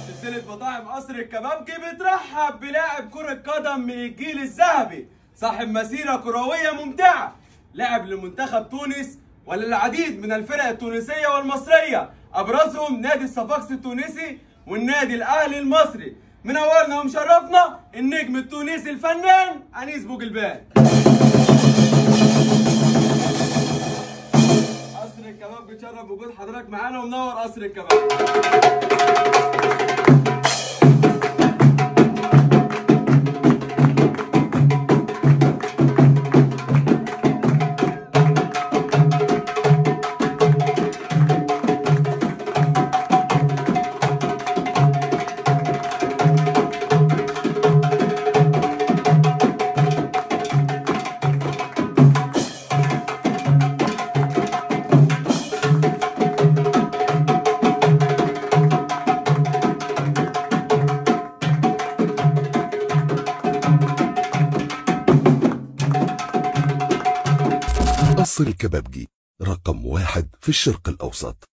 سلسلة مطاعم قصر الكبابجي بترحب بلاعب كرة قدم من الجيل الذهبي، صاحب مسيرة كروية ممتعة، لعب لمنتخب تونس وللعديد من الفرق التونسية والمصرية، أبرزهم نادي الصفاقسي التونسي والنادي الأهلي المصري. منورنا ومشرفنا النجم التونسي الفنان أنيس بوجلبان. قصر الكباب بيتشرف بوجود حضرتك معانا ومنور قصر الكباب. قصر الكبابجي رقم 1 في الشرق الأوسط.